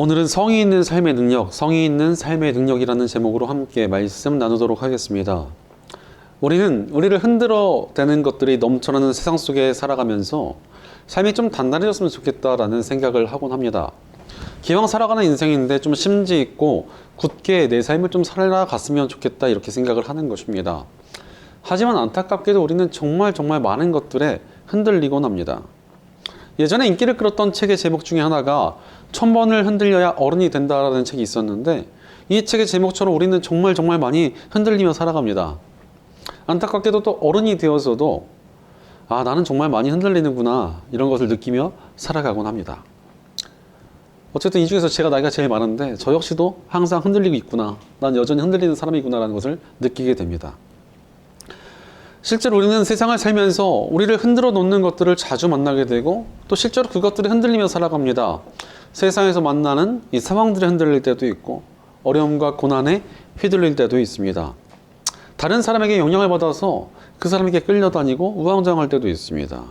오늘은 성의 있는 삶의 능력, 성의 있는 삶의 능력이라는 제목으로 함께 말씀 나누도록 하겠습니다. 우리를 흔들어대는 것들이 넘쳐나는 세상 속에 살아가면서 삶이 좀 단단해졌으면 좋겠다라는 생각을 하곤 합니다. 기왕 살아가는 인생인데 좀 심지 있고 굳게 내 삶을 좀 살아갔으면 좋겠다 이렇게 생각을 하는 것입니다. 하지만 안타깝게도 우리는 정말 많은 것들에 흔들리곤 합니다. 예전에 인기를 끌었던 책의 제목 중에 하나가 1000번을 흔들려야 어른이 된다라는 책이 있었는데 이 책의 제목처럼 우리는 정말 많이 흔들리며 살아갑니다. 안타깝게도 또 어른이 되어서도 나는 정말 많이 흔들리는구나 이런 것을 느끼며 살아가곤 합니다. 어쨌든 이 중에서 제가 나이가 제일 많은데 저 역시도 항상 흔들리고 있구나, 난 여전히 흔들리는 사람이구나 라는 것을 느끼게 됩니다. 실제로 우리는 세상을 살면서 우리를 흔들어 놓는 것들을 자주 만나게 되고 또 실제로 그것들이 흔들리며 살아갑니다. 세상에서 만나는 이 상황들에 흔들릴 때도 있고 어려움과 고난에 휘둘릴 때도 있습니다. 다른 사람에게 영향을 받아서 그 사람에게 끌려다니고 우왕좌왕할 때도 있습니다.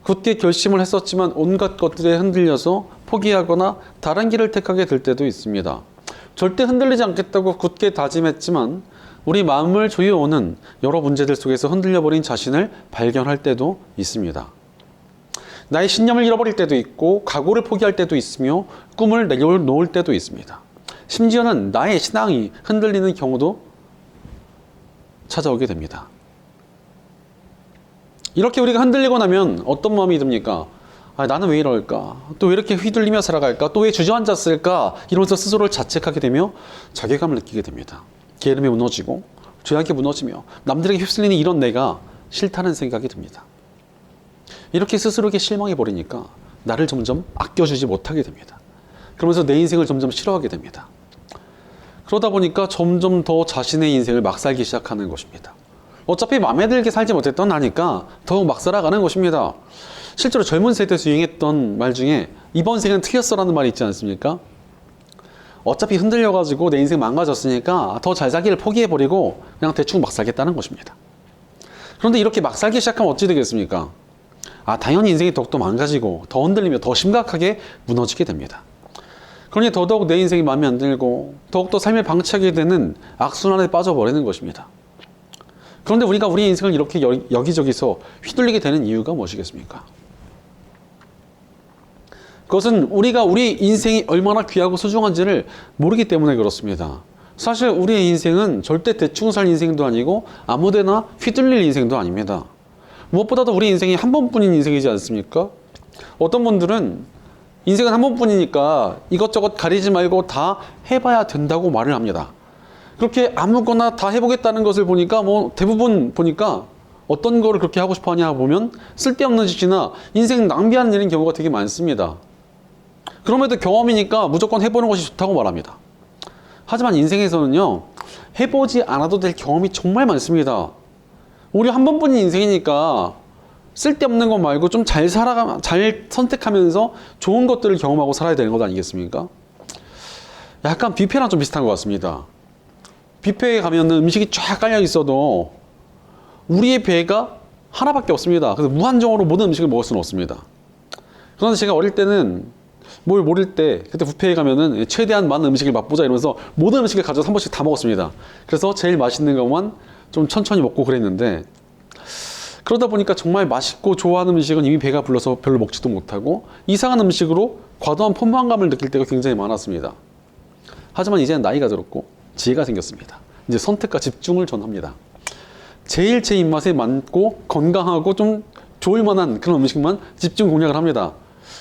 굳게 결심을 했었지만 온갖 것들에 흔들려서 포기하거나 다른 길을 택하게 될 때도 있습니다. 절대 흔들리지 않겠다고 굳게 다짐했지만 우리 마음을 조여오는 여러 문제들 속에서 흔들려버린 자신을 발견할 때도 있습니다. 나의 신념을 잃어버릴 때도 있고 각오를 포기할 때도 있으며 꿈을 내려놓을 때도 있습니다. 심지어는 나의 신앙이 흔들리는 경우도 찾아오게 됩니다. 이렇게 우리가 흔들리고 나면 어떤 마음이 듭니까? 나는 왜 이럴까? 또 왜 이렇게 휘둘리며 살아갈까? 또 왜 주저앉았을까? 이러면서 스스로를 자책하게 되며 자괴감을 느끼게 됩니다. 게으름이 무너지고 죄악이 무너지며 남들에게 휩쓸리는 이런 내가 싫다는 생각이 듭니다. 이렇게 스스로에게 실망해버리니까 나를 점점 아껴주지 못하게 됩니다. 그러면서 내 인생을 점점 싫어하게 됩니다. 그러다 보니까 점점 더 자신의 인생을 막 살기 시작하는 것입니다. 어차피 마음에 들게 살지 못했던 나니까 더욱 막 살아가는 것입니다. 실제로 젊은 세대에서 유행했던 말 중에 이번 생은 틀렸어라는 말이 있지 않습니까? 어차피 흔들려가지고 내 인생 망가졌으니까 더 잘 살기를 포기해버리고 그냥 대충 막 살겠다는 것입니다. 그런데 이렇게 막 살기 시작하면 어찌 되겠습니까? 당연히 인생이 더욱더 망가지고 더 흔들리며 더 심각하게 무너지게 됩니다. 그러니 더더욱 내 인생이 마음에 안 들고 더욱더 삶을 방치하게 되는 악순환에 빠져버리는 것입니다. 그런데 우리가 우리 인생을 이렇게 여기저기서 휘둘리게 되는 이유가 무엇이겠습니까? 그것은 우리가 우리 인생이 얼마나 귀하고 소중한지를 모르기 때문에 그렇습니다. 사실 우리의 인생은 절대 대충 살 인생도 아니고 아무데나 휘둘릴 인생도 아닙니다. 무엇보다도 우리 인생이 한 번뿐인 인생이지 않습니까? 어떤 분들은 인생은 한 번뿐이니까 이것저것 가리지 말고 다 해봐야 된다고 말을 합니다. 그렇게 아무거나 다 해보겠다는 것을 보니까 대부분 보니까 어떤 거를 그렇게 하고 싶어 하냐 보면 쓸데없는 짓이나 인생 낭비하는 일인 경우가 되게 많습니다. 그럼에도 경험이니까 무조건 해보는 것이 좋다고 말합니다. 하지만 인생에서는요, 해보지 않아도 될 경험이 정말 많습니다. 우리 한 번뿐인 인생이니까 쓸데없는 것 말고 좀 잘 선택하면서 좋은 것들을 경험하고 살아야 되는 것 아니겠습니까? 약간 뷔페랑 좀 비슷한 것 같습니다. 뷔페에 가면 음식이 쫙 깔려 있어도 우리의 배가 하나밖에 없습니다. 그래서 무한정으로 모든 음식을 먹을 수는 없습니다. 그런데 제가 어릴 때는 뭘 모를 때 그때 뷔페에 가면은 최대한 많은 음식을 맛보자 이러면서 모든 음식을 가져서 한 번씩 다 먹었습니다. 그래서 제일 맛있는 것만 좀 천천히 먹고 그랬는데 그러다 보니까 정말 맛있고 좋아하는 음식은 이미 배가 불러서 별로 먹지도 못하고 이상한 음식으로 과도한 포만감을 느낄 때가 굉장히 많았습니다. 하지만 이제는 나이가 들었고 지혜가 생겼습니다. 이제 선택과 집중을 전합니다. 제일 제 입맛에 맞고 건강하고 좀 좋을 만한 그런 음식만 집중 공략을 합니다.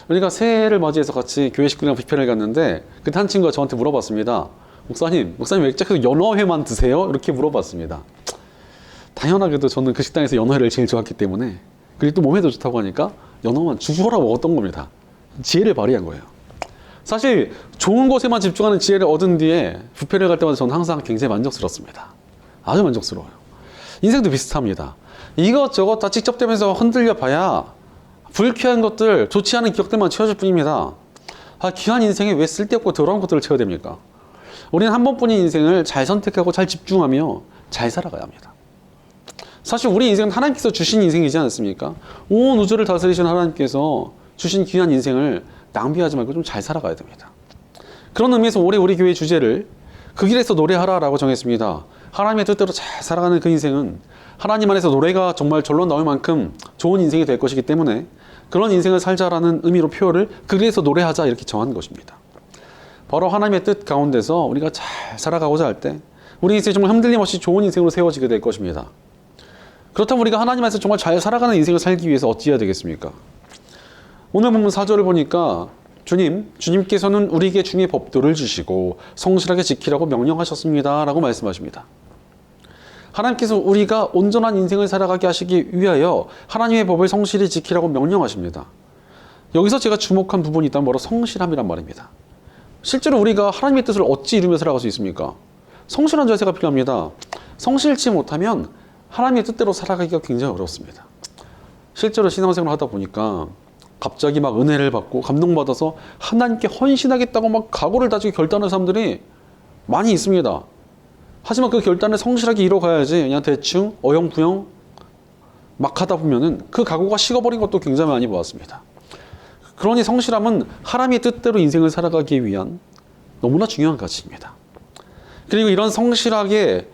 우리가 새해를 맞이해서 같이 교회 식구랑 뷔페를 갔는데 그때 한 친구가 저한테 물어봤습니다. 목사님 왜 계속 연어회만 드세요? 이렇게 물어봤습니다. 당연하게도 저는 그 식당에서 연어회를 제일 좋아했기 때문에 그리고 또 몸에도 좋다고 하니까 연어만 죽어라 먹었던 겁니다. 지혜를 발휘한 거예요. 사실 좋은 곳에만 집중하는 지혜를 얻은 뒤에 뷔페를 갈 때마다 저는 항상 굉장히 만족스럽습니다. 아주 만족스러워요. 인생도 비슷합니다. 이것저것 다 직접되면서 흔들려 봐야 불쾌한 것들, 좋지 않은 기억들만 채워줄 뿐입니다. 귀한 인생에 왜 쓸데없고 더러운 것들을 채워야 됩니까? 우리는 한 번뿐인 인생을 잘 선택하고 잘 집중하며 잘 살아가야 합니다. 사실 우리 인생은 하나님께서 주신 인생이지 않습니까? 온 우주를 다스리신 하나님께서 주신 귀한 인생을 낭비하지 말고 좀 잘 살아가야 됩니다. 그런 의미에서 올해 우리 교회 주제를 그 길에서 노래하라라고 정했습니다. 하나님의 뜻대로 잘 살아가는 그 인생은 하나님 안에서 노래가 정말 절로 나올 만큼 좋은 인생이 될 것이기 때문에 그런 인생을 살자라는 의미로 표현을 그 길에서 노래하자 이렇게 정한 것입니다. 바로 하나님의 뜻 가운데서 우리가 잘 살아가고자 할 때 우리 인생이 정말 흔들림 없이 좋은 인생으로 세워지게 될 것입니다. 그렇다면 우리가 하나님 안에서 정말 잘 살아가는 인생을 살기 위해서 어찌해야 되겠습니까? 오늘 본문 4절을 보니까 주님께서는 우리에게 중의 법도를 주시고 성실하게 지키라고 명령하셨습니다 라고 말씀하십니다. 하나님께서 우리가 온전한 인생을 살아가게 하시기 위하여 하나님의 법을 성실히 지키라고 명령하십니다. 여기서 제가 주목한 부분이 있다면 바로 성실함이란 말입니다. 실제로 우리가 하나님의 뜻을 어찌 이루며 살아갈 수 있습니까? 성실한 자세가 필요합니다. 성실치 못하면 하나님의 뜻대로 살아가기가 굉장히 어렵습니다. 실제로 신앙생활을 하다 보니까 갑자기 막 은혜를 받고 감동받아서 하나님께 헌신하겠다고 막 각오를 다지고 결단하는 사람들이 많이 있습니다. 하지만 그 결단을 성실하게 이뤄가야지 그냥 대충 어영부영 막 하다 보면은 그 각오가 식어버린 것도 굉장히 많이 보았습니다. 그러니 성실함은 하나님의 뜻대로 인생을 살아가기 위한 너무나 중요한 가치입니다. 그리고 이런 성실하게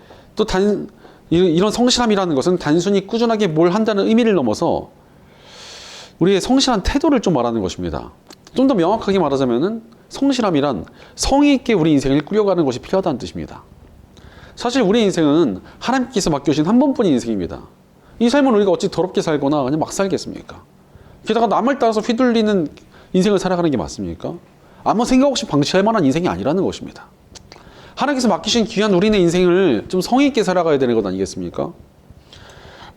이런 성실함이라는 것은 단순히 꾸준하게 뭘 한다는 의미를 넘어서 우리의 성실한 태도를 좀 말하는 것입니다. 좀 더 명확하게 말하자면은 성실함이란 성의 있게 우리 인생을 꾸려가는 것이 필요하다는 뜻입니다. 사실 우리 인생은 하나님께서 맡겨주신 한 번뿐인 인생입니다. 이 삶은 우리가 어찌 더럽게 살거나 그냥 막 살겠습니까? 게다가 남을 따라서 휘둘리는 인생을 살아가는 게 맞습니까? 아무 생각 없이 방치할 만한 인생이 아니라는 것입니다. 하나님께서 맡기신 귀한 우리의 인생을 좀 성의 있게 살아가야 되는 것 아니겠습니까?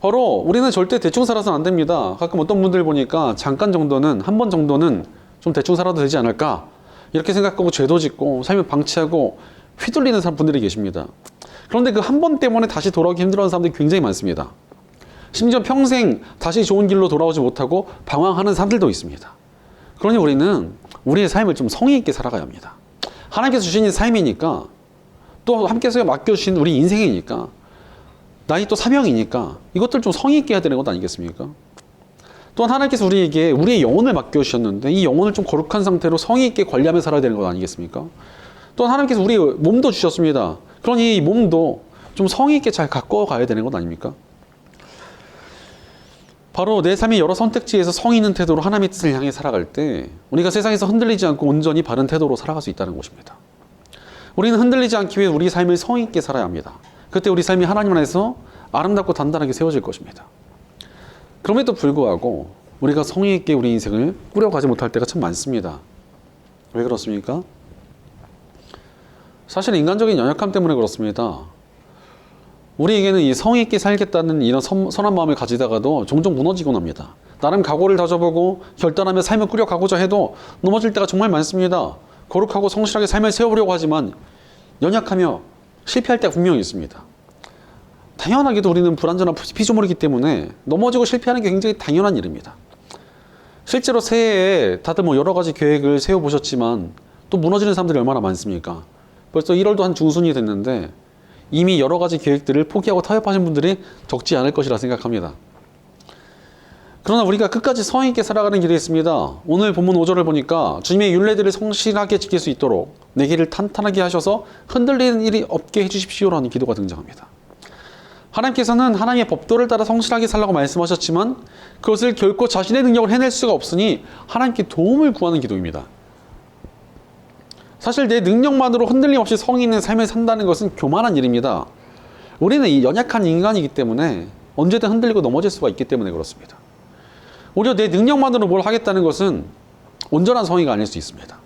바로 우리는 절대 대충 살아서는 안 됩니다. 가끔 어떤 분들 보니까 잠깐 정도는, 한 번 정도는 좀 대충 살아도 되지 않을까? 이렇게 생각하고 죄도 짓고 삶을 방치하고 휘둘리는 분들이 계십니다. 그런데 그 한 번 때문에 다시 돌아오기 힘들어하는 사람들이 굉장히 많습니다. 심지어 평생 다시 좋은 길로 돌아오지 못하고 방황하는 사람들도 있습니다. 그러니 우리는 우리의 삶을 좀 성의 있게 살아가야 합니다. 하나님께서 주신 삶이니까 또 함께서 맡겨주신 우리 인생이니까 나의 또 사명이니까 이것들 좀 성의 있게 해야 되는 것 아니겠습니까? 또한 하나님께서 우리에게 우리의 영혼을 맡겨주셨는데 이 영혼을 좀 거룩한 상태로 성의 있게 관리하며 살아야 되는 것 아니겠습니까? 또한 하나님께서 우리의 몸도 주셨습니다. 그러니 이 몸도 좀 성의 있게 잘 가꿔 가야 되는 것 아닙니까? 바로 내 삶의 여러 선택지에서 성의 있는 태도로 하나님의 뜻을 향해 살아갈 때 우리가 세상에서 흔들리지 않고 온전히 바른 태도로 살아갈 수 있다는 것입니다. 우리는 흔들리지 않기 위해 우리 삶을 성의 있게 살아야 합니다. 그때 우리 삶이 하나님 안에서 아름답고 단단하게 세워질 것입니다. 그럼에도 불구하고 우리가 성의 있게 우리 인생을 꾸려가지 못할 때가 참 많습니다. 왜 그렇습니까? 사실 인간적인 연약함 때문에 그렇습니다. 우리에게는 이 성의 있게 살겠다는 이런 선한 마음을 가지다가도 종종 무너지곤 합니다. 나름 각오를 다져보고 결단하며 삶을 꾸려가고자 해도 넘어질 때가 정말 많습니다. 거룩하고 성실하게 삶을 세우려고 하지만 연약하며 실패할 때가 분명히 있습니다. 당연하게도 우리는 불완전한 피조물이기 때문에 넘어지고 실패하는 게 굉장히 당연한 일입니다. 실제로 새해에 다들 여러 가지 계획을 세워보셨지만 또 무너지는 사람들이 얼마나 많습니까? 벌써 1월도 한 중순이 됐는데 이미 여러 가지 계획들을 포기하고 타협하신 분들이 적지 않을 것이라 생각합니다. 그러나 우리가 끝까지 성의 있게 살아가는 길이 있습니다. 오늘 본문 5절을 보니까 주님의 율례들을 성실하게 지킬 수 있도록 내 길을 탄탄하게 하셔서 흔들리는 일이 없게 해주십시오라는 기도가 등장합니다. 하나님께서는 하나님의 법도를 따라 성실하게 살라고 말씀하셨지만 그것을 결코 자신의 능력을 해낼 수가 없으니 하나님께 도움을 구하는 기도입니다. 사실 내 능력만으로 흔들림 없이 성의 있는 삶을 산다는 것은 교만한 일입니다. 우리는 이 연약한 인간이기 때문에 언제든 흔들리고 넘어질 수가 있기 때문에 그렇습니다. 오히려 내 능력만으로 뭘 하겠다는 것은 온전한 성의가 아닐 수 있습니다.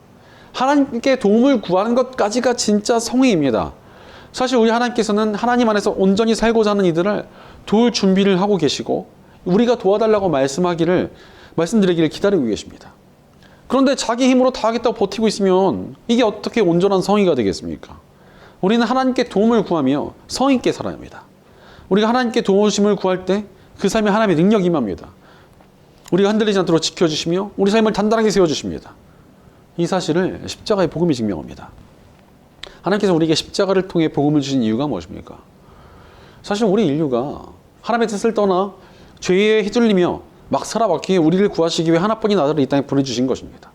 하나님께 도움을 구하는 것까지가 진짜 성의입니다. 사실 우리 하나님께서는 하나님 안에서 온전히 살고자 하는 이들을 도울 준비를 하고 계시고 우리가 도와달라고 말씀드리기를 기다리고 계십니다. 그런데 자기 힘으로 다 하겠다고 버티고 있으면 이게 어떻게 온전한 성의가 되겠습니까? 우리는 하나님께 도움을 구하며 성의 있게 살아야 합니다. 우리가 하나님께 도우심을 구할 때 그 삶에 하나님의 능력이 임합니다. 우리가 흔들리지 않도록 지켜주시며 우리 삶을 단단하게 세워주십니다. 이 사실을 십자가의 복음이 증명합니다. 하나님께서 우리에게 십자가를 통해 복음을 주신 이유가 무엇입니까? 사실 우리 인류가 하나님의 뜻을 떠나 죄에 휘둘리며 막 살아왔기에 우리를 구하시기 위해 하나뿐인 아들을 이 땅에 보내주신 것입니다.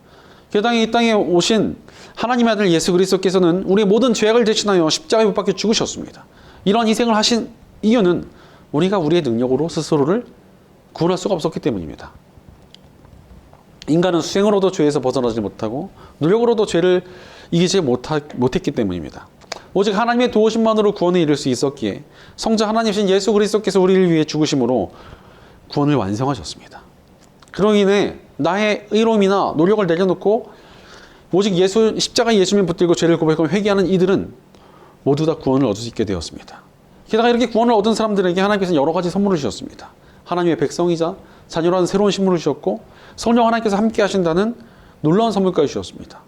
게다가 이 땅에 오신 하나님의 아들 예수 그리스도께서는 우리의 모든 죄악을 대신하여 십자가에 못 박혀 죽으셨습니다. 이런 희생을 하신 이유는 우리가 우리의 능력으로 스스로를 구원할 수가 없었기 때문입니다. 인간은 수행으로도 죄에서 벗어나지 못하고 노력으로도 죄를 이기지 못했기 때문입니다. 오직 하나님의 도우심만으로 구원에 이를 수 있었기에 성자 하나님이신 예수 그리스도께서 우리를 위해 죽으심으로 구원을 완성하셨습니다. 그로 인해 나의 의로움이나 노력을 내려놓고 오직 십자가에 예수님 붙들고 죄를 고백하며 회개하는 이들은 모두 다 구원을 얻을 수 있게 되었습니다. 게다가 이렇게 구원을 얻은 사람들에게 하나님께서는 여러 가지 선물을 주셨습니다. 하나님의 백성이자 자녀라는 새로운 신분을 주셨고 성령 하나님께서 함께 하신다는 놀라운 선물까지 주셨습니다.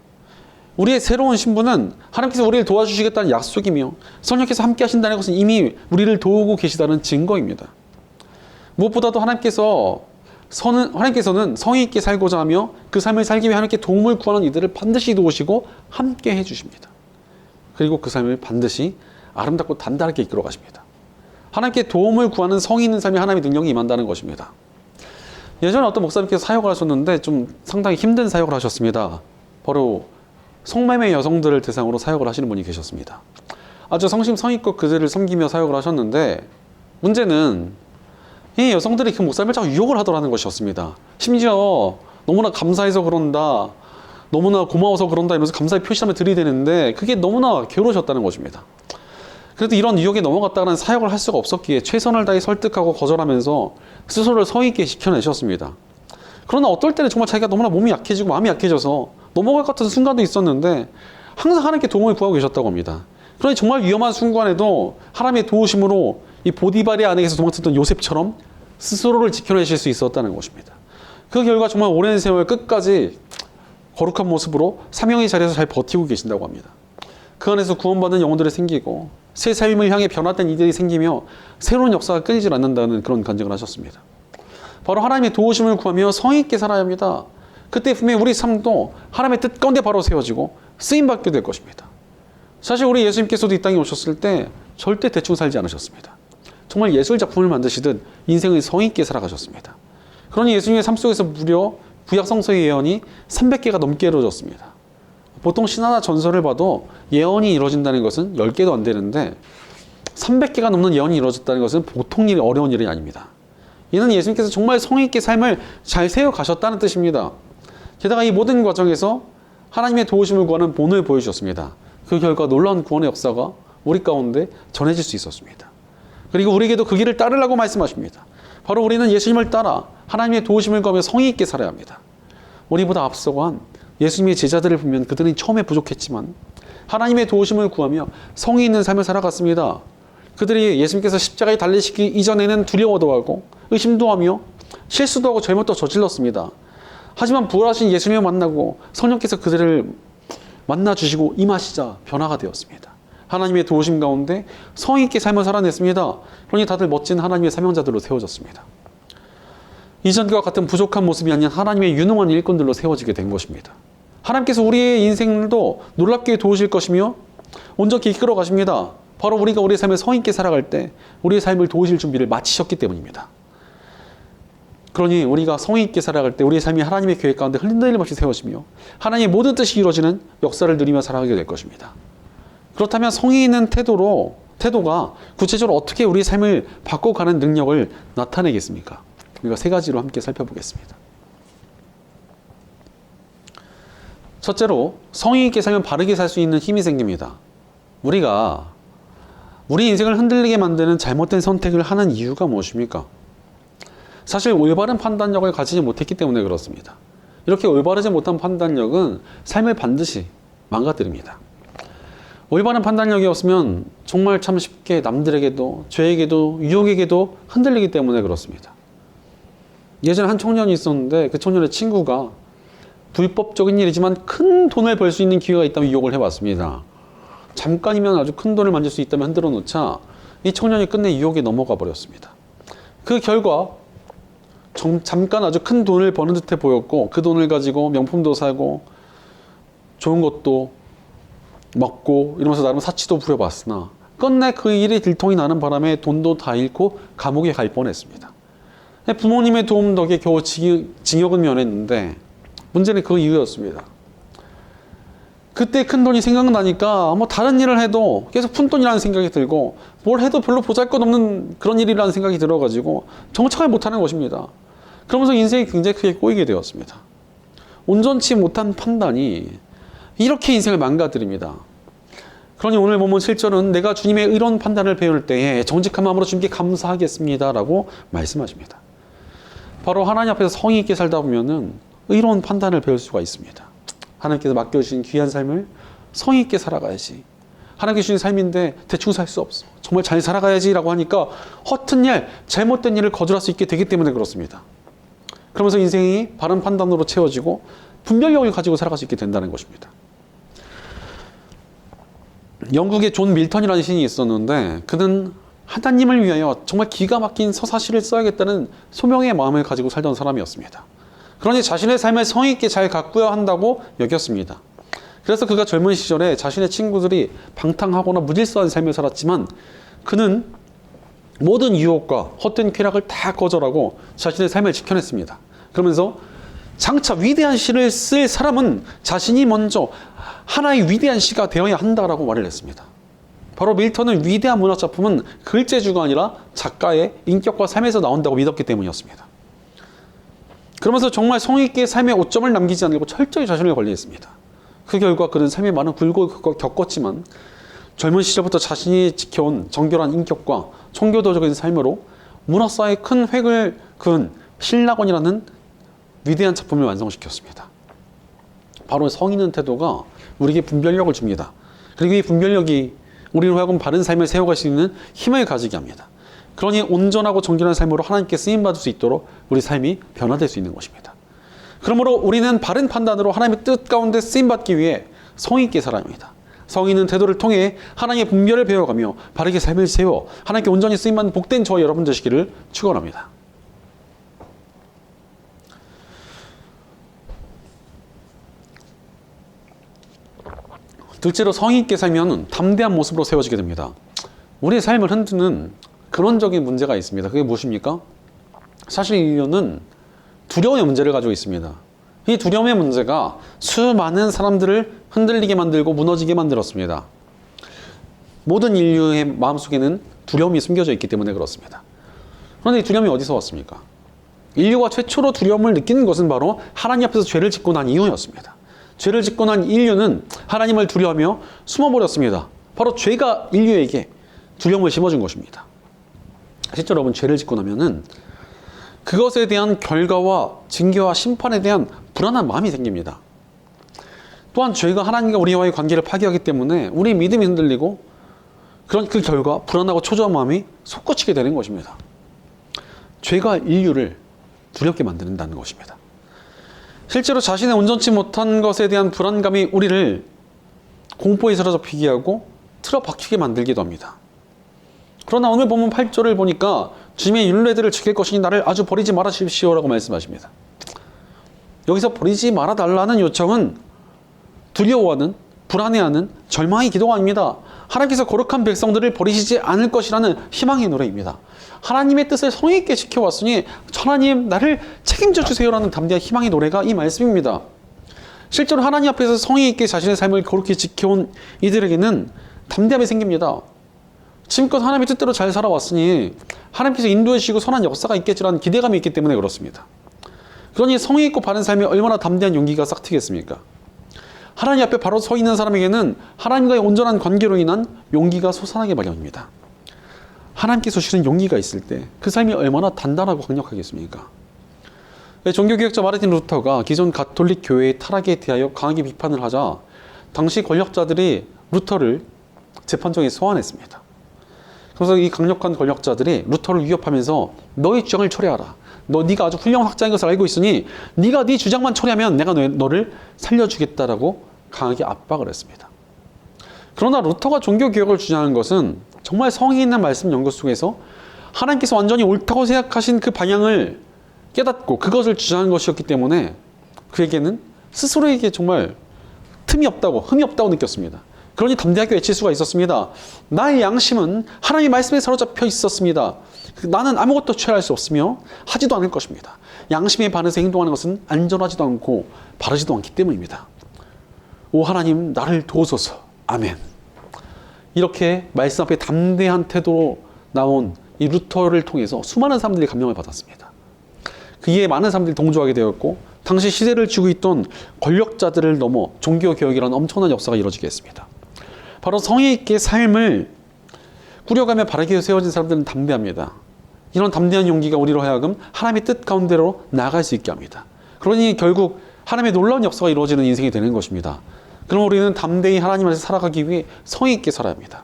우리의 새로운 신분은 하나님께서 우리를 도와주시겠다는 약속이며 성령께서 함께 하신다는 것은 이미 우리를 도우고 계시다는 증거입니다. 무엇보다도 하나님께서는 성의 있게 살고자 하며 그 삶을 살기 위해 하나님께 도움을 구하는 이들을 반드시 도우시고 함께 해주십니다. 그리고 그 삶을 반드시 아름답고 단단하게 이끌어 가십니다. 하나님께 도움을 구하는 성의 있는 삶에 하나님의 능력이 임한다는 것입니다. 예전에 어떤 목사님께서 사역을 하셨는데 좀 상당히 힘든 사역을 하셨습니다. 바로 성매매 여성들을 대상으로 사역을 하시는 분이 계셨습니다. 아주 성심성의껏 그들을 섬기며 사역을 하셨는데 문제는 이 여성들이 그 목사님을 자꾸 유혹을 하더라는 것이었습니다. 심지어 너무나 감사해서 그런다, 너무나 고마워서 그런다 이러면서 감사의 표시함을 들이대는데 그게 너무나 괴로우셨다는 것입니다. 그래도 이런 유혹에 넘어갔다가는 사역을 할 수가 없었기에 최선을 다해 설득하고 거절하면서 스스로를 성의 있게 지켜내셨습니다. 그러나 어떨 때는 정말 자기가 너무나 몸이 약해지고 마음이 약해져서 넘어갈 것 같은 순간도 있었는데 항상 하나님께 도움을 구하고 계셨다고 합니다. 그러니 정말 위험한 순간에도 하나님의 도우심으로 이 보디발의 안에서 도망쳤던 요셉처럼 스스로를 지켜내실 수 있었다는 것입니다. 그 결과 정말 오랜 세월 끝까지 거룩한 모습으로 사명의 자리에서 잘 버티고 계신다고 합니다. 그 안에서 구원받는 영혼들이 생기고 새 삶을 향해 변화된 이들이 생기며 새로운 역사가 끊이질 않는다는 그런 간증을 하셨습니다. 바로 하나님의 도우심을 구하며 성의 있게 살아야 합니다. 그때 분명히 우리 삶도 하나님의 뜻 가운데 바로 세워지고 쓰임받게 될 것입니다. 사실 우리 예수님께서도 이 땅에 오셨을 때 절대 대충 살지 않으셨습니다. 정말 예술작품을 만드시듯 인생을 성의 있게 살아가셨습니다. 그러니 예수님의 삶 속에서 무려 구약 성서의 예언이 300개가 넘게 이루어졌습니다. 보통 신화나 전설을 봐도 예언이 이루어진다는 것은 10개도 안 되는데 300개가 넘는 예언이 이루어졌다는 것은 보통 어려운 일이 아닙니다. 이는 예수님께서 정말 성의 있게 삶을 잘 세워가셨다는 뜻입니다. 게다가 이 모든 과정에서 하나님의 도우심을 구하는 본을 보여주셨습니다. 그 결과 놀라운 구원의 역사가 우리 가운데 전해질 수 있었습니다. 그리고 우리에게도 그 길을 따르라고 말씀하십니다. 바로 우리는 예수님을 따라 하나님의 도우심을 구하며 성의 있게 살아야 합니다. 우리보다 앞서간 예수님의 제자들을 보면 그들은 처음에 부족했지만 하나님의 도우심을 구하며 성의 있는 삶을 살아갔습니다. 그들이 예수님께서 십자가에 달리시기 이전에는 두려워도 하고 의심도 하며 실수도 하고 잘못도 저질렀습니다. 하지만 부활하신 예수님을 만나고 성령께서 그들을 만나주시고 임하시자 변화가 되었습니다. 하나님의 도우심 가운데 성의 있게 삶을 살아냈습니다. 그러니 다들 멋진 하나님의 사명자들로 세워졌습니다. 이전과 같은 부족한 모습이 아닌 하나님의 유능한 일꾼들로 세워지게 된 것입니다. 하나님께서 우리의 인생도 놀랍게 도우실 것이며 온전히 이끌어 가십니다. 바로 우리가 우리의 삶을 성의 있게 살아갈 때 우리의 삶을 도우실 준비를 마치셨기 때문입니다. 그러니 우리가 성의 있게 살아갈 때 우리의 삶이 하나님의 계획 가운데 흔들림 없이 세워지며 하나님의 모든 뜻이 이루어지는 역사를 누리며 살아가게 될 것입니다. 그렇다면 성의 있는 태도가 구체적으로 어떻게 우리의 삶을 바꿔가는 능력을 나타내겠습니까? 우리가 세 가지로 함께 살펴보겠습니다. 첫째로 성의 있게 살면 바르게 살 수 있는 힘이 생깁니다. 우리가 우리 인생을 흔들리게 만드는 잘못된 선택을 하는 이유가 무엇입니까? 사실 올바른 판단력을 가지지 못했기 때문에 그렇습니다. 이렇게 올바르지 못한 판단력은 삶을 반드시 망가뜨립니다. 올바른 판단력이 없으면 정말 참 쉽게 남들에게도 죄에게도 유혹에게도 흔들리기 때문에 그렇습니다. 예전에 한 청년이 있었는데 그 청년의 친구가 불법적인 일이지만 큰 돈을 벌 수 있는 기회가 있다면 유혹을 해봤습니다. 잠깐이면 아주 큰 돈을 만질 수 있다면 흔들어 놓자 이 청년이 끝내 유혹에 넘어가 버렸습니다. 그 결과 잠깐 아주 큰 돈을 버는 듯해 보였고 그 돈을 가지고 명품도 사고 좋은 것도 먹고 이러면서 나름 사치도 부려봤으나 끝내 그 일이 들통이 나는 바람에 돈도 다 잃고 감옥에 갈 뻔했습니다. 부모님의 도움 덕에 겨우 징역은 면했는데 문제는 그 이유였습니다. 그때 큰 돈이 생각나니까 뭐 다른 일을 해도 계속 푼돈이라는 생각이 들고 뭘 해도 별로 보잘것없는 그런 일이라는 생각이 들어가지고 정착을 못하는 것입니다. 그러면서 인생이 굉장히 크게 꼬이게 되었습니다. 온전치 못한 판단이 이렇게 인생을 망가뜨립니다. 그러니 오늘 보면 7절은 내가 주님의 의로운 판단을 배울 때에 정직한 마음으로 주님께 감사하겠습니다 라고 말씀하십니다. 바로 하나님 앞에서 성의 있게 살다 보면은 의로운 판단을 배울 수가 있습니다. 하나님께서 맡겨주신 귀한 삶을 성의 있게 살아가야지. 하나님께서 주신 삶인데 대충 살 수 없어. 정말 잘 살아가야지 라고 하니까 허튼 일, 잘못된 일을 거절할 수 있게 되기 때문에 그렇습니다. 그러면서 인생이 바른 판단으로 채워지고 분별력을 가지고 살아갈 수 있게 된다는 것입니다. 영국의 존 밀턴이라는 시인이 있었는데 그는 하나님을 위하여 정말 기가 막힌 서사시를 써야겠다는 소명의 마음을 가지고 살던 사람이었습니다. 그러니 자신의 삶을 성의 있게 잘 가꾸어야 한다고 여겼습니다. 그래서 그가 젊은 시절에 자신의 친구들이 방탕하거나 무질서한 삶을 살았지만 그는 모든 유혹과 헛된 쾌락을 다 거절하고 자신의 삶을 지켜냈습니다. 그러면서 장차 위대한 시를 쓸 사람은 자신이 먼저 하나의 위대한 시가 되어야 한다라고 말을 했습니다. 바로 밀턴은 위대한 문학작품은 글재주가 아니라 작가의 인격과 삶에서 나온다고 믿었기 때문이었습니다. 그러면서 정말 성의 있게 삶의 오점을 남기지 않으려고 철저히 자신을 관리했습니다. 그 결과 그는 삶에 많은 굴곡을 겪었지만 젊은 시절부터 자신이 지켜온 정결한 인격과 청교도적인 삶으로 문학사에 큰 획을 그은 신라곤이라는 위대한 작품을 완성시켰습니다. 바로 성의 있는 태도가 우리에게 분별력을 줍니다. 그리고 이 분별력이 우리로 하여금 바른 삶을 세워갈 수 있는 힘을 가지게 합니다. 그러니 온전하고 정결한 삶으로 하나님께 쓰임받을 수 있도록 우리 삶이 변화될 수 있는 것입니다. 그러므로 우리는 바른 판단으로 하나님의 뜻 가운데 쓰임받기 위해 성의 있게 살아야 합니다. 성의 있는 태도를 통해 하나님의 분별을 배워가며 바르게 삶을 세워 하나님께 온전히 쓰임받는 복된 저와 여러분 되시기를 축원합니다. 둘째로 성의 있게 살면 담대한 모습으로 세워지게 됩니다. 우리의 삶을 흔드는 근원적인 문제가 있습니다. 그게 무엇입니까? 사실 인류는 두려움의 문제를 가지고 있습니다. 이 두려움의 문제가 수많은 사람들을 흔들리게 만들고 무너지게 만들었습니다. 모든 인류의 마음속에는 두려움이 숨겨져 있기 때문에 그렇습니다. 그런데 이 두려움이 어디서 왔습니까? 인류가 최초로 두려움을 느끼는 것은 바로 하나님 앞에서 죄를 짓고 난 이후였습니다. 죄를 짓고 난 인류는 하나님을 두려워하며 숨어버렸습니다. 바로 죄가 인류에게 두려움을 심어준 것입니다. 실제로 여러분 죄를 짓고 나면은 그것에 대한 결과와 징계와 심판에 대한 불안한 마음이 생깁니다. 또한 죄가 하나님과 우리와의 관계를 파괴하기 때문에 우리의 믿음이 흔들리고 그런 그 결과 불안하고 초조한 마음이 솟구치게 되는 것입니다. 죄가 인류를 두렵게 만든다는 것입니다. 실제로 자신의 온전치 못한 것에 대한 불안감이 우리를 공포에 사로잡히게 하고 틀어박히게 만들기도 합니다. 그러나 오늘 보면 8절을 보니까 주님의 율례들을 지킬 것이니 나를 아주 버리지 말아주십시오라고 말씀하십니다. 여기서 버리지 말아달라는 요청은 두려워하는, 불안해하는 절망의 기도가 아닙니다. 하나님께서 거룩한 백성들을 버리시지 않을 것이라는 희망의 노래입니다. 하나님의 뜻을 성의 있게 지켜왔으니 하나님 나를 책임져 주세요라는 담대한 희망의 노래가 이 말씀입니다. 실제로 하나님 앞에서 성의 있게 자신의 삶을 거룩히 지켜온 이들에게는 담대함이 생깁니다. 지금껏 하나님의 뜻대로 잘 살아왔으니 하나님께서 인도해 주시고 선한 역사가 있겠지라는 기대감이 있기 때문에 그렇습니다. 그러니 성의 있고 바른 삶이 얼마나 담대한 용기가 싹 트겠습니까? 하나님 앞에 바로 서 있는 사람에게는 하나님과의 온전한 관계로 인한 용기가 솟아나게 마련입니다. 하나님께서 주시는 용기가 있을 때 그 삶이 얼마나 단단하고 강력하겠습니까? 종교개혁자 마르틴 루터가 기존 가톨릭 교회의 타락에 대하여 강하게 비판을 하자 당시 권력자들이 루터를 재판정에 소환했습니다. 그래서 이 강력한 권력자들이 루터를 위협하면서 너의 주장을 철회하라. 네가 아주 훌륭한 학자인 것을 알고 있으니 네가 네 주장만 철회하면 내가 너를 살려주겠다라고 강하게 압박을 했습니다. 그러나 루터가 종교개혁을 주장한 것은 정말 성의 있는 말씀 연구 속에서 하나님께서 완전히 옳다고 생각하신 그 방향을 깨닫고 그것을 주장한 것이었기 때문에 그에게는 스스로에게 정말 흠이 없다고 느꼈습니다. 그러니 담대하게 외칠 수가 있었습니다. 나의 양심은 하나님의 말씀에 사로잡혀 있었습니다. 나는 아무것도 취할 수 없으며 하지도 않을 것입니다. 양심에 반해서 행동하는 것은 안전하지도 않고 바르지도 않기 때문입니다. 오 하나님 나를 도우소서. 아멘. 이렇게 말씀 앞에 담대한 태도로 나온 이 루터를 통해서 수많은 사람들이 감명을 받았습니다. 그에 많은 사람들이 동조하게 되었고 당시 시대를 쥐고 있던 권력자들을 넘어 종교개혁이라는 엄청난 역사가 이루어지게 했습니다. 바로 성의 있게 삶을 꾸려가며 바르게 세워진 사람들은 담대합니다. 이런 담대한 용기가 우리로 하여금 하나님의 뜻 가운데로 나아갈 수 있게 합니다. 그러니 결국 하나님의 놀라운 역사가 이루어지는 인생이 되는 것입니다. 그럼 우리는 담대히 하나님 안에서 살아가기 위해 성의 있게 살아야 합니다.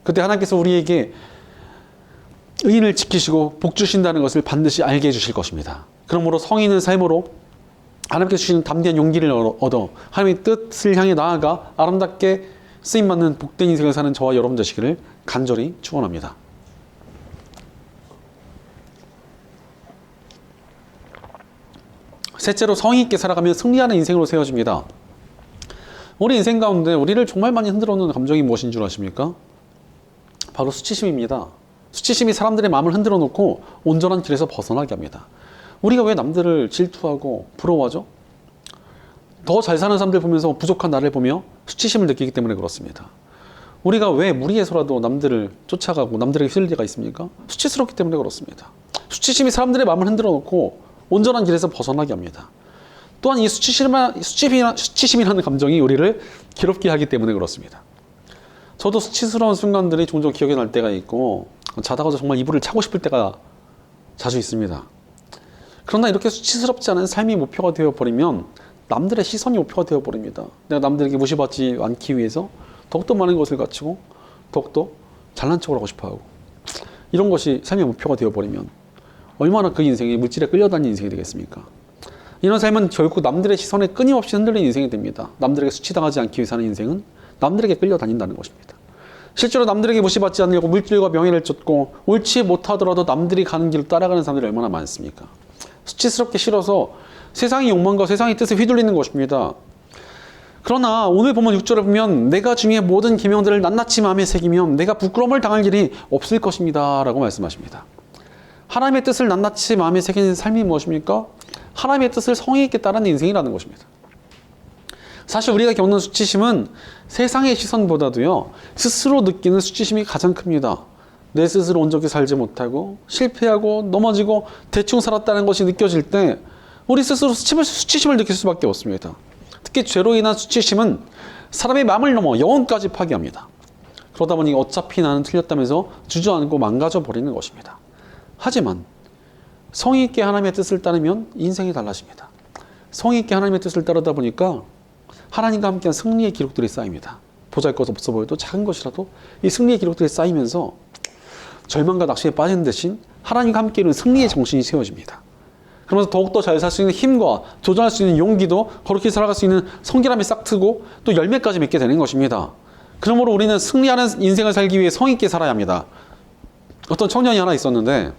그때 하나님께서 우리에게 의인을 지키시고 복 주신다는 것을 반드시 알게 해주실 것입니다. 그러므로 성의 있는 삶으로 하나님께서 주시는 담대한 용기를 얻어 하나님의 뜻을 향해 나아가 아름답게 쓰임받는 복된 인생을 사는 저와 여러분 되시기를 간절히 축원합니다. 셋째로 성의 있게 살아가면 승리하는 인생으로 세워집니다. 우리 인생 가운데 우리를 정말 많이 흔들어 놓는 감정이 무엇인 줄 아십니까? 바로 수치심입니다. 수치심이 사람들의 마음을 흔들어 놓고 온전한 길에서 벗어나게 합니다. 우리가 왜 남들을 질투하고 부러워하죠? 더 잘 사는 사람들 보면서 부족한 나를 보며 수치심을 느끼기 때문에 그렇습니다. 우리가 왜 무리해서라도 남들을 쫓아가고 남들에게 휘둘릴 리가 있습니까? 수치스럽기 때문에 그렇습니다. 수치심이 사람들의 마음을 흔들어 놓고 온전한 길에서 벗어나게 합니다. 또한 이 수치심이라는 감정이 우리를 괴롭게 하기 때문에 그렇습니다. 저도 수치스러운 순간들이 종종 기억이 날 때가 있고 자다가도 정말 이불을 차고 싶을 때가 자주 있습니다. 그러나 이렇게 수치스럽지 않은 삶이 목표가 되어버리면 남들의 시선이 목표가 되어버립니다. 내가 남들에게 무시받지 않기 위해서 더욱더 많은 것을 갖추고 더욱더 잘난 척을 하고 싶어하고 이런 것이 삶의 목표가 되어버리면 얼마나 그 인생이 물질에 끌려다니는 인생이 되겠습니까? 이런 삶은 결국 남들의 시선에 끊임없이 흔들리는 인생이 됩니다. 남들에게 수치당하지 않기 위해 사는 인생은 남들에게 끌려다닌다는 것입니다. 실제로 남들에게 무시받지 않으려고 물질과 명예를 쫓고 옳지 못하더라도 남들이 가는 길을 따라가는 사람들이 얼마나 많습니까? 수치스럽게 싫어서 세상의 욕망과 세상의 뜻에 휘둘리는 것입니다. 그러나 오늘 보면 6절을 보면 내가 중에 모든 계명들을 낱낱이 마음에 새기면 내가 부끄러움을 당할 일이 없을 것입니다 라고 말씀하십니다. 하나님의 뜻을 낱낱이 마음에 새기는 삶이 무엇입니까? 하나님의 뜻을 성의 있게 따르는 인생이라는 것입니다. 사실 우리가 겪는 수치심은 세상의 시선보다도요 스스로 느끼는 수치심이 가장 큽니다. 내 스스로 온전히 살지 못하고 실패하고 넘어지고 대충 살았다는 것이 느껴질 때 우리 스스로 수치심을 느낄 수밖에 없습니다. 특히 죄로 인한 수치심은 사람의 마음을 넘어 영혼까지 파괴합니다. 그러다 보니 어차피 나는 틀렸다면서 주저앉고 망가져 버리는 것입니다. 하지만 성의 있게 하나님의 뜻을 따르면 인생이 달라집니다. 성의 있게 하나님의 뜻을 따르다 보니까 하나님과 함께한 승리의 기록들이 쌓입니다. 보잘것 없어 보여도 작은 것이라도 이 승리의 기록들이 쌓이면서 절망과 낙심에 빠지는 대신 하나님과 함께 이루는 승리의 정신이 세워집니다. 그러면서 더욱더 잘 살 수 있는 힘과 도전할 수 있는 용기도 거룩히 살아갈 수 있는 성결함이 싹트고 또 열매까지 맺게 되는 것입니다. 그러므로 우리는 승리하는 인생을 살기 위해 성의 있게 살아야 합니다. 어떤 청년이 하나 있었는데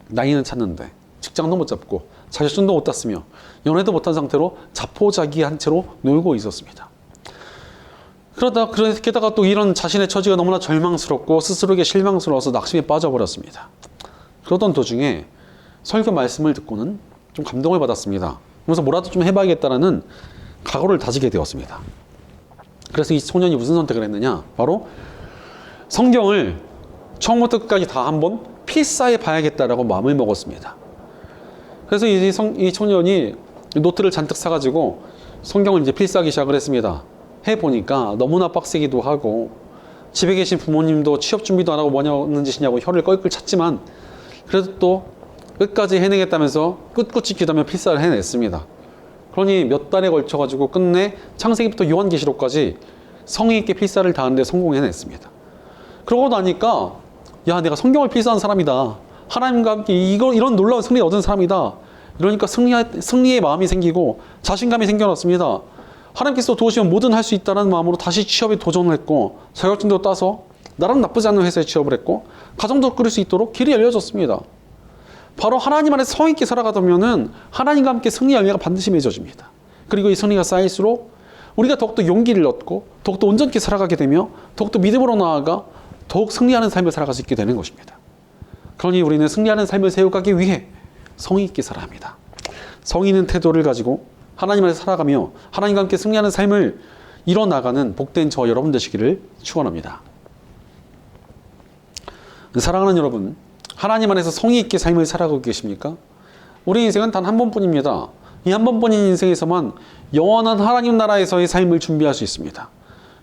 나이는 찼는데 직장도 못 잡고 자격증도 못 땄으며 연애도 못한 상태로 자포자기한 채로 놀고 있었습니다. 게다가 또 이런 자신의 처지가 너무나 절망스럽고 스스로에게 실망스러워서 낙심에 빠져버렸습니다. 그러던 도중에 설교 말씀을 듣고는 좀 감동을 받았습니다. 그래서 뭐라도 좀 해봐야겠다는 각오를 다지게 되었습니다. 그래서 이 소년이 무슨 선택을 했느냐? 바로 성경을 처음부터 끝까지 다 한번 필사해 봐야겠다라고 마음을 먹었습니다. 그래서 이 청년이 노트를 잔뜩 사가지고 성경을 이제 필사하기 시작을 했습니다. 해보니까 너무나 빡세기도 하고 집에 계신 부모님도 취업 준비도 안 하고 뭐냐는 짓이냐고 혀를 껄껄 찼지만 그래도 또 끝까지 해내겠다면서 꿋꿋이 기도하며 필사를 해냈습니다. 그러니 몇 달에 걸쳐가지고 끝내 창세기부터 요한계시록까지 성의 있게 필사를 다하는데 성공해냈습니다. 그러고 나니까 야, 내가 성경을 필사한 사람이다. 하나님과 함께 이런 놀라운 승리를 얻은 사람이다. 이러니까 승리의 마음이 생기고 자신감이 생겨났습니다. 하나님께서 도우시면 뭐든 할 수 있다는 마음으로 다시 취업에 도전을 했고 자격증도 따서 나름 나쁘지 않은 회사에 취업을 했고 가정도 꾸릴 수 있도록 길이 열려졌습니다. 바로 하나님 안에 성의 있게 살아가다면은 하나님과 함께 승리 열매가 반드시 맺어집니다. 그리고 이 승리가 쌓일수록 우리가 더욱더 용기를 얻고 더욱더 온전히 살아가게 되며 더욱더 믿음으로 나아가 더욱 승리하는 삶을 살아갈 수 있게 되는 것입니다. 그러니 우리는 승리하는 삶을 세워가기 위해 성의 있게 살아야 합니다. 성의 있는 태도를 가지고 하나님 안에 살아가며 하나님과 함께 승리하는 삶을 이뤄나가는 복된 저 여러분 되시기를 축원합니다. 사랑하는 여러분, 하나님 안에서 성의 있게 삶을 살아가고 계십니까? 우리 인생은 단 한 번뿐입니다. 이 한 번뿐인 인생에서만 영원한 하나님 나라에서의 삶을 준비할 수 있습니다.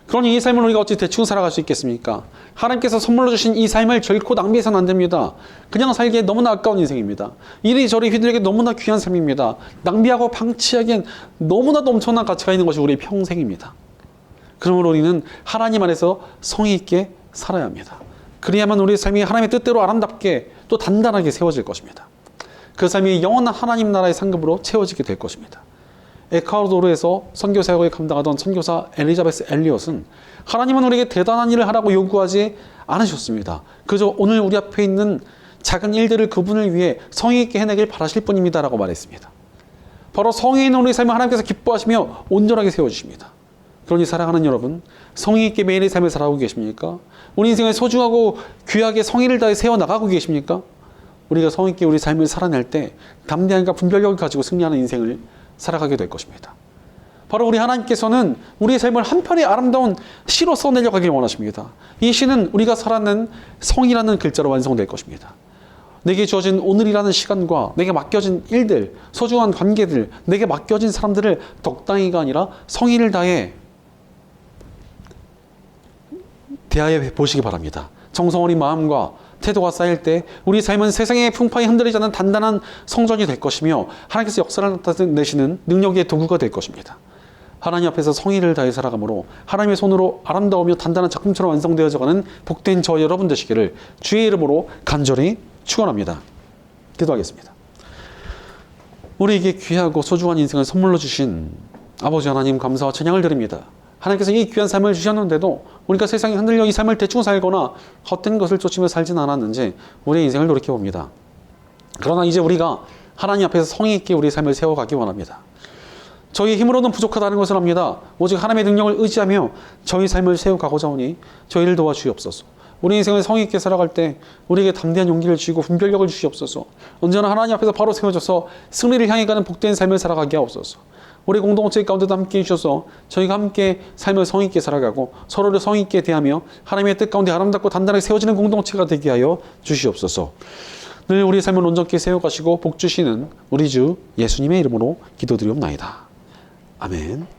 그러니 이 삶을 우리가 어찌 대충 살아갈 수 있겠습니까? 하나님께서 선물로 주신 이 삶을 결코 낭비해서는 안 됩니다. 그냥 살기에 너무나 아까운 인생입니다. 이리저리 휘둘리기 너무나 귀한 삶입니다. 낭비하고 방치하기엔 너무나도 엄청난 가치가 있는 것이 우리의 평생입니다. 그러므로 우리는 하나님 안에서 성의 있게 살아야 합니다. 그래야만 우리의 삶이 하나님의 뜻대로 아름답게 또 단단하게 세워질 것입니다. 그 삶이 영원한 하나님 나라의 상급으로 채워지게 될 것입니다. 에콰도르에서 선교 사역을 감당하던 선교사 엘리자베스 엘리엇은 하나님은 우리에게 대단한 일을 하라고 요구하지 않으셨습니다. 그저 오늘 우리 앞에 있는 작은 일들을 그분을 위해 성의 있게 해내길 바라실 뿐입니다 라고 말했습니다. 바로 성의 있는 우리의 삶을 하나님께서 기뻐하시며 온전하게 세워주십니다. 그러니 사랑하는 여러분, 성의 있게 매일의 삶을 살아가고 계십니까? 우리 인생을 소중하고 귀하게 성의를 다해 세워나가고 계십니까? 우리가 성의 있게 우리 삶을 살아낼 때 담대함과 분별력을 가지고 승리하는 인생을 살아가게 될 것입니다. 바로 우리 하나님께서는 우리의 삶을 한편의 아름다운 시로 써내려 가길 원하십니다. 이 시는 우리가 살아낸 성이라는 글자로 완성될 것입니다. 내게 주어진 오늘이라는 시간과 내게 맡겨진 일들, 소중한 관계들, 내게 맡겨진 사람들을 덕당히가 아니라 성의를 다해 대하여 보시기 바랍니다. 정성 어린 마음과 태도가 쌓일 때 우리 삶은 세상의 풍파에 흔들리지 않는 단단한 성전이 될 것이며 하나님께서 역사를 나타내시는 능력의 도구가 될 것입니다. 하나님 앞에서 성의를 다해 살아가므로 하나님의 손으로 아름다우며 단단한 작품처럼 완성되어져가는 복된 저 여러분 되시기를 주의 이름으로 간절히 축원합니다. 기도하겠습니다. 우리에게 귀하고 소중한 인생을 선물로 주신 아버지 하나님 감사와 찬양을 드립니다. 하나님께서 이 귀한 삶을 주셨는데도 우리가 세상에 흔들려 이 삶을 대충 살거나 헛된 것을 쫓으며 살진 않았는지 우리의 인생을 돌이켜봅니다. 그러나 이제 우리가 하나님 앞에서 성의 있게 우리의 삶을 세워가기 원합니다. 저희 힘으로는 부족하다는 것을 압니다. 오직 하나님의 능력을 의지하며 저희 삶을 세워가고자 하니 저희를 도와주시옵소서. 우리 인생을 성의 있게 살아갈 때 우리에게 담대한 용기를 주시고 분별력을 주시옵소서. 언제나 하나님 앞에서 바로 세워져서 승리를 향해 가는 복된 삶을 살아가게 하옵소서. 우리 공동체 가운데도 함께 해주셔서 저희가 함께 삶을 성의 있게 살아가고 서로를 성의 있게 대하며 하나님의 뜻 가운데 아름답고 단단하게 세워지는 공동체가 되게 하여 주시옵소서. 늘 우리의 삶을 온전케 세워가시고 복 주시는 우리 주 예수님의 이름으로 기도드리옵나이다. 아멘.